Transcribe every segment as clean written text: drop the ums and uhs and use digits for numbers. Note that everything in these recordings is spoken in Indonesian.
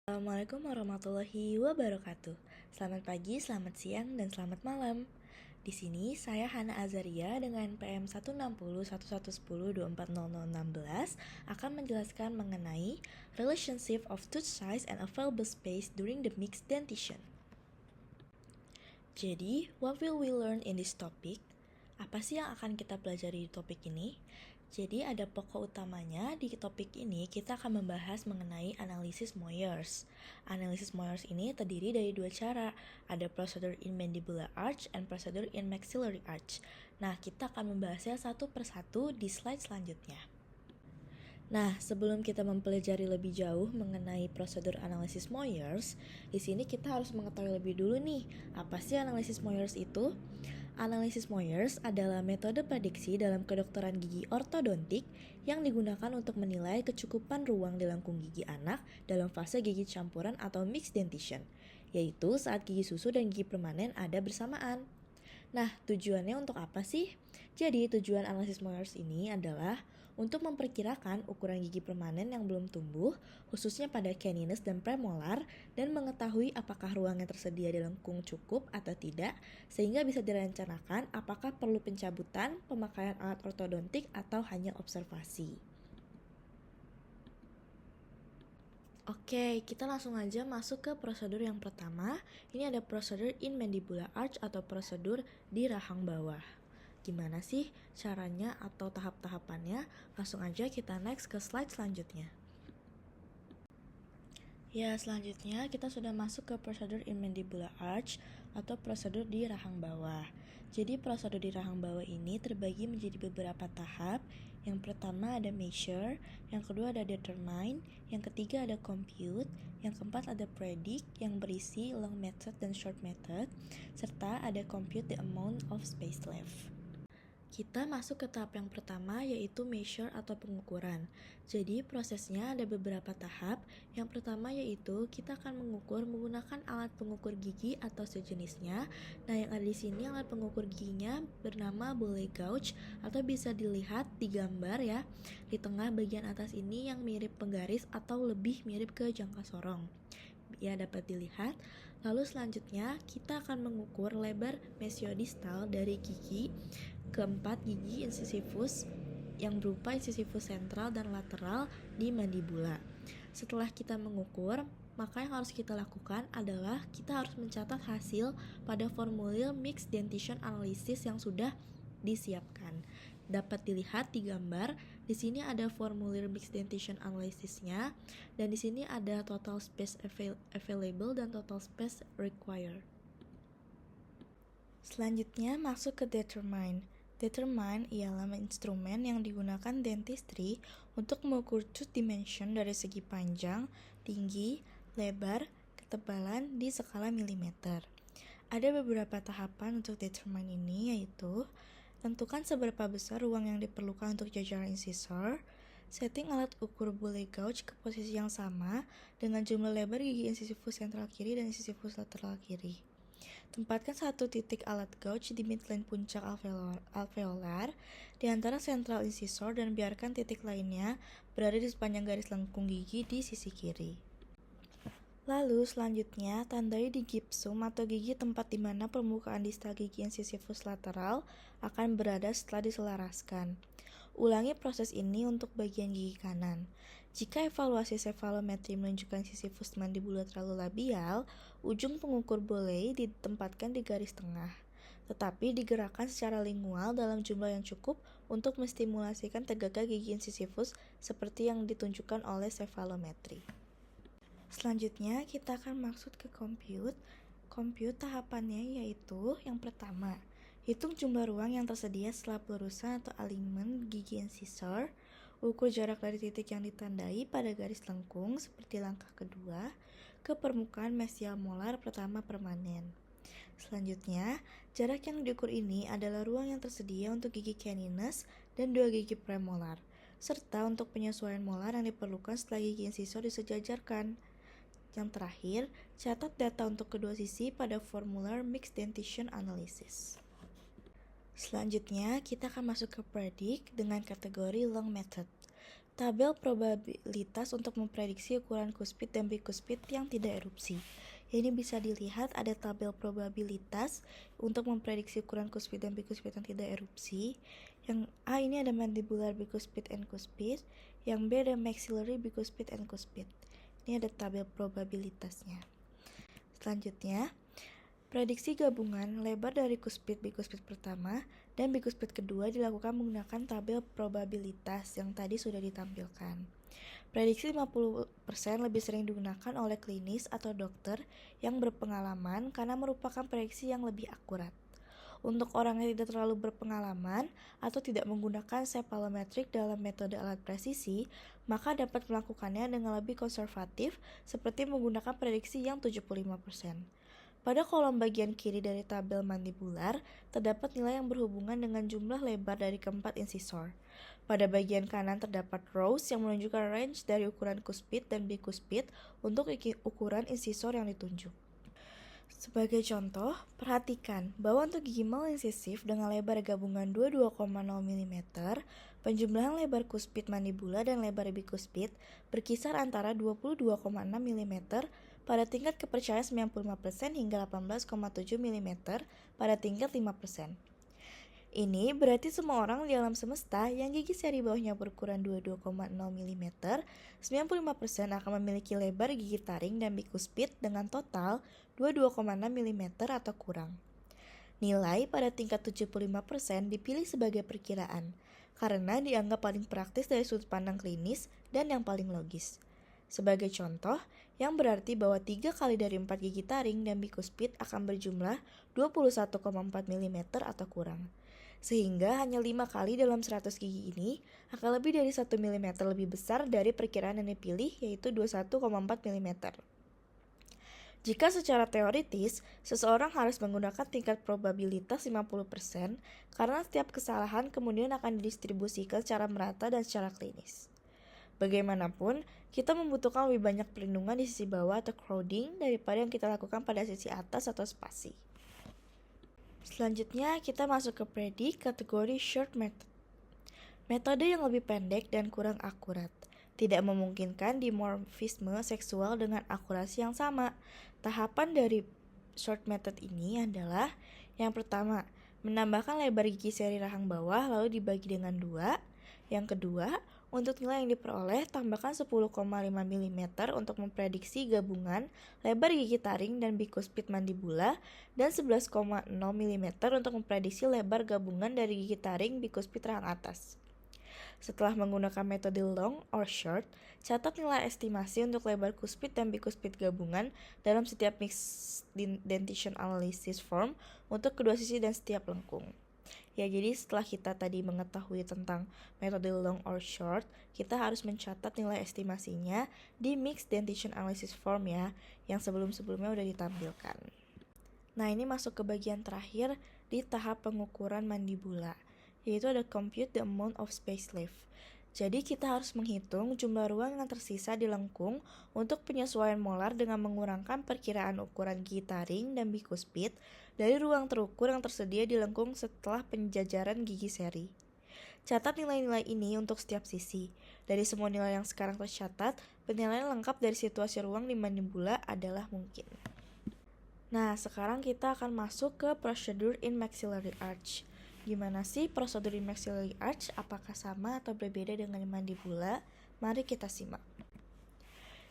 Assalamualaikum warahmatullahi wabarakatuh. Selamat pagi, selamat siang, dan selamat malam. Di sini saya Hana Azaria dengan PM 1601110240016 akan menjelaskan mengenai relationship of tooth size and available space during the mixed dentition. Jadi, what will we learn in this topic? Apa sih yang akan kita pelajari di topik ini? Jadi ada pokok utamanya di topik ini kita akan membahas mengenai analisis Moyers. Analisis Moyers ini terdiri dari dua cara, ada procedure in mandibular arch and procedure in maxillary arch. Nah, kita akan membahasnya satu persatu di slide selanjutnya. Nah, sebelum kita mempelajari lebih jauh mengenai prosedur analisis Moyers, di sini kita harus mengetahui lebih dulu nih, apa sih analisis Moyers itu? Analisis Moyers adalah metode prediksi dalam kedokteran gigi ortodontik yang digunakan untuk menilai kecukupan ruang di lengkung gigi anak dalam fase gigi campuran atau mixed dentition, yaitu saat gigi susu dan gigi permanen ada bersamaan. Nah, tujuannya untuk apa sih? Jadi, tujuan analisis Moyers ini adalah untuk memperkirakan ukuran gigi permanen yang belum tumbuh, khususnya pada canines dan premolar, dan mengetahui apakah ruang yang tersedia di lengkung cukup atau tidak, sehingga bisa direncanakan apakah perlu pencabutan, pemakaian alat ortodontik, atau hanya observasi. Oke, kita langsung aja masuk ke prosedur yang pertama. Ini ada prosedur in mandibular arch atau prosedur di rahang bawah. Gimana sih caranya atau tahap-tahapannya? Langsung aja kita next ke slide selanjutnya. Ya, selanjutnya kita sudah masuk ke prosedur in mandibular arch atau prosedur di rahang bawah. Jadi prosedur di rahang bawah ini terbagi menjadi beberapa tahap. Yang pertama ada measure, yang kedua ada determine, yang ketiga ada compute, yang keempat ada predict yang berisi long method dan short method, serta ada compute the amount of space left. Kita masuk ke tahap yang pertama yaitu measure atau pengukuran. Jadi prosesnya ada beberapa tahap. Yang pertama yaitu kita akan mengukur menggunakan alat pengukur gigi atau sejenisnya. Nah, yang ada di sini alat pengukur giginya bernama Boley gauge atau bisa dilihat di gambar ya. Di tengah bagian atas ini yang mirip penggaris atau lebih mirip ke jangka sorong. Ya, dapat dilihat. Lalu selanjutnya kita akan mengukur lebar mesiodistal dari gigi keempat gigi incisivus yang berupa incisivus sentral dan lateral di mandibula. Setelah kita mengukur, maka yang harus kita lakukan adalah kita harus mencatat hasil pada formulir mixed dentition analysis yang sudah disiapkan. Dapat dilihat di gambar. Di sini ada formulir mixed dentition analysisnya dan di sini ada total space available dan total space required. Selanjutnya masuk ke determine. Determine ialah instrumen yang digunakan dentistry untuk mengukur tooth dimension dari segi panjang, tinggi, lebar, ketebalan di skala milimeter. Ada beberapa tahapan untuk determine ini yaitu tentukan seberapa besar ruang yang diperlukan untuk jajaran incisor, setting alat ukur Boley gauge ke posisi yang sama dengan jumlah lebar gigi incisivus sentral kiri dan incisivus lateral kiri. Tempatkan satu titik alat gauge di midline puncak alveolar di antara sentral incisor dan biarkan titik lainnya berada di sepanjang garis lengkung gigi di sisi kiri. Lalu selanjutnya tandai di gipsum atau gigi tempat di mana permukaan distal gigi incisivus lateral akan berada setelah diselaraskan. Ulangi proses ini untuk bagian gigi kanan. Jika evaluasi cephalometri menunjukkan incisivus mandibula terlalu labial, ujung pengukur Boley ditempatkan di garis tengah, tetapi digerakkan secara lingual dalam jumlah yang cukup untuk menstimulasikan tegaknya gigi incisivus seperti yang ditunjukkan oleh cephalometri. Selanjutnya kita akan masuk ke compute. Compute tahapannya yaitu yang pertama, hitung jumlah ruang yang tersedia setelah pelurusan atau alignment gigi incisor. Ukur jarak dari titik yang ditandai pada garis lengkung seperti langkah kedua ke permukaan mesial molar pertama permanen. Selanjutnya, jarak yang diukur ini adalah ruang yang tersedia untuk gigi canines dan dua gigi premolar, serta untuk penyesuaian molar yang diperlukan setelah gigi incisor disejajarkan. Yang terakhir, catat data untuk kedua sisi pada formular mixed dentition analysis. Selanjutnya, kita akan masuk ke predict dengan kategori long method. Tabel probabilitas untuk memprediksi ukuran kuspit dan bikuspit yang tidak erupsi. Ini bisa dilihat ada tabel probabilitas untuk memprediksi ukuran kuspit dan bikuspit yang tidak erupsi. Yang A ini ada mandibular bikuspit and cuspit, yang B ada maxillary bikuspit and cuspit. Ini ada tabel probabilitasnya. Selanjutnya, prediksi gabungan lebar dari kuspit bikuspit pertama dan bikuspit kedua dilakukan menggunakan tabel probabilitas yang tadi sudah ditampilkan. Prediksi 50% lebih sering digunakan oleh klinis atau dokter yang berpengalaman karena merupakan prediksi yang lebih akurat. Untuk orang yang tidak terlalu berpengalaman atau tidak menggunakan cephalometric dalam metode alat presisi, maka dapat melakukannya dengan lebih konservatif seperti menggunakan prediksi yang 75%. Pada kolom bagian kiri dari tabel mandibular, terdapat nilai yang berhubungan dengan jumlah lebar dari keempat insisor. Pada bagian kanan terdapat rows yang menunjukkan range dari ukuran kuspit dan bikuspit untuk ukuran insisor yang ditunjuk. Sebagai contoh, perhatikan bahwa untuk gigi mal-insisif dengan lebar gabungan 22,0 mm, penjumlahan lebar kuspit mandibula dan lebar bikuspit berkisar antara 22,6 mm pada tingkat kepercayaan 95% hingga 18,7 mm pada tingkat 5%. Ini berarti semua orang di alam semesta yang gigi seri bawahnya berukuran 22,0 mm, 95% akan memiliki lebar gigi taring dan bikuspit dengan total 22,6 mm atau kurang. Nilai pada tingkat 75% dipilih sebagai perkiraan, karena dianggap paling praktis dari sudut pandang klinis dan yang paling logis. Sebagai contoh, yang berarti bahwa 3 kali dari 4 gigi taring dan bikuspit akan berjumlah 21,4 mm atau kurang. Sehingga hanya 5 kali dalam 100 gigi ini akan lebih dari 1 mm lebih besar dari perkiraan yang dipilih, yaitu 21,4 mm. Jika secara teoritis, seseorang harus menggunakan tingkat probabilitas 50% karena setiap kesalahan kemudian akan didistribusikan secara merata dan secara klinis. Bagaimanapun, kita membutuhkan lebih banyak perlindungan di sisi bawah atau crowding daripada yang kita lakukan pada sisi atas atau spasi. Selanjutnya, kita masuk ke predik kategori short method. Metode yang lebih pendek dan kurang akurat. Tidak memungkinkan dimorfisme seksual dengan akurasi yang sama. Tahapan dari short method ini adalah yang pertama, menambahkan lebar gigi seri rahang bawah lalu dibagi dengan 2. Yang kedua, untuk nilai yang diperoleh, tambahkan 10,5 mm untuk memprediksi gabungan lebar gigi taring dan bikuspit mandibula dan 11,0 mm untuk memprediksi lebar gabungan dari gigi taring bikuspit rahang atas. Setelah menggunakan metode long or short, catat nilai estimasi untuk lebar kuspit dan bikuspit gabungan dalam setiap mixed dentition analysis form untuk kedua sisi dan setiap lengkung. Ya, jadi setelah kita tadi mengetahui tentang metode long or short, kita harus mencatat nilai estimasinya di mixed dentition analysis form ya, yang sebelum-sebelumnya udah ditampilkan. Nah, ini masuk ke bagian terakhir di tahap pengukuran mandibula, yaitu ada compute the amount of space left. Jadi kita harus menghitung jumlah ruang yang tersisa di lengkung untuk penyesuaian molar dengan mengurangkan perkiraan ukuran gigi taring dan bikuspit dari ruang terukur yang tersedia di lengkung setelah penjajaran gigi seri. Catat nilai-nilai ini untuk setiap sisi. Dari semua nilai yang sekarang tercatat, penilaian lengkap dari situasi ruang di mandibula adalah mungkin. Nah, sekarang kita akan masuk ke procedure in maxillary arch. Gimana sih prosedur di maxillary arch? Apakah sama atau berbeda dengan mandibula? Mari kita simak.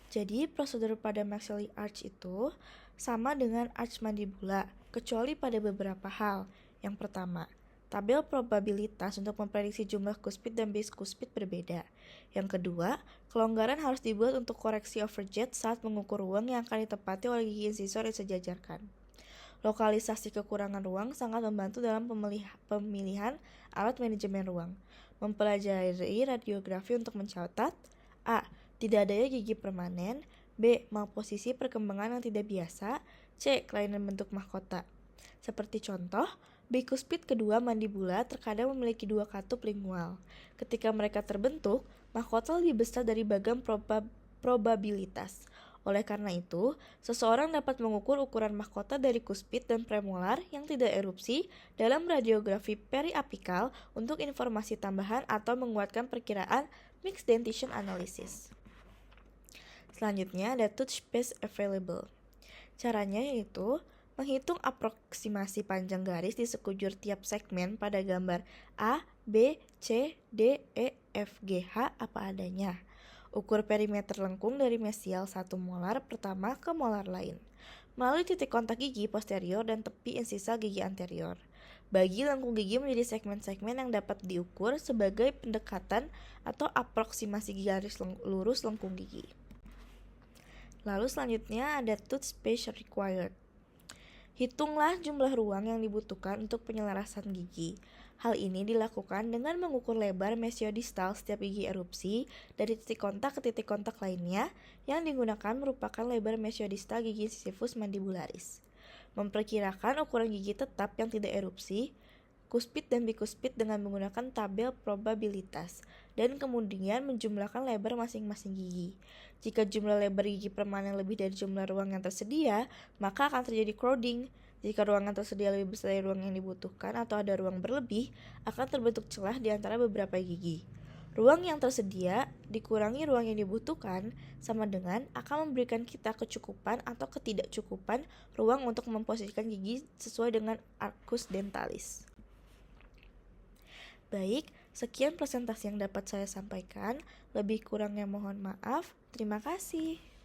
Jadi, prosedur pada maxillary arch itu sama dengan arch mandibula, kecuali pada beberapa hal. Yang pertama, tabel probabilitas untuk memprediksi jumlah kuspit dan bikuspit berbeda. Yang kedua, kelonggaran harus dibuat untuk koreksi overjet saat mengukur ruang yang akan ditempati oleh gigi insisor yang sejajarkan. Lokalisasi kekurangan ruang sangat membantu dalam pemilihan alat manajemen ruang. Mempelajari radiografi untuk mencatat A. Tidak adanya gigi permanen, B. Malposisi perkembangan yang tidak biasa, C. Kelainan bentuk mahkota. Seperti contoh, bikuspit kedua mandibula terkadang memiliki 2 katup lingual. Ketika mereka terbentuk, mahkota lebih besar dari bagian probabilitas. Oleh karena itu, seseorang dapat mengukur ukuran mahkota dari kuspit dan premolar yang tidak erupsi dalam radiografi periapikal untuk informasi tambahan atau menguatkan perkiraan mixed dentition analysis. Selanjutnya ada touch space available. Caranya yaitu menghitung aproksimasi panjang garis di sekujur tiap segmen pada gambar A, B, C, D, E, F, G, H apa adanya. Ukur perimeter lengkung dari mesial 1 molar pertama ke molar lain melalui titik kontak gigi posterior dan tepi insisa gigi anterior. Bagi lengkung gigi menjadi segmen-segmen yang dapat diukur sebagai pendekatan atau aproksimasi garis lurus lengkung gigi. Lalu selanjutnya ada tooth space required. Hitunglah jumlah ruang yang dibutuhkan untuk penyelarasan gigi. Hal ini dilakukan dengan mengukur lebar mesiodistal setiap gigi erupsi dari titik kontak ke titik kontak lainnya yang digunakan merupakan lebar mesiodistal gigi siphus mandibularis. Memperkirakan ukuran gigi tetap yang tidak erupsi, kuspid dan bikuspid dengan menggunakan tabel probabilitas dan kemudian menjumlahkan lebar masing-masing gigi. Jika jumlah lebar gigi permanen lebih dari jumlah ruang yang tersedia, maka akan terjadi crowding. Jika ruang yang tersedia lebih besar dari ruang yang dibutuhkan atau ada ruang berlebih, akan terbentuk celah di antara beberapa gigi. Ruang yang tersedia dikurangi ruang yang dibutuhkan sama dengan akan memberikan kita kecukupan atau ketidakcukupan ruang untuk memposisikan gigi sesuai dengan arcus dentalis. Baik, sekian presentasi yang dapat saya sampaikan. Lebih kurangnya mohon maaf. Terima kasih.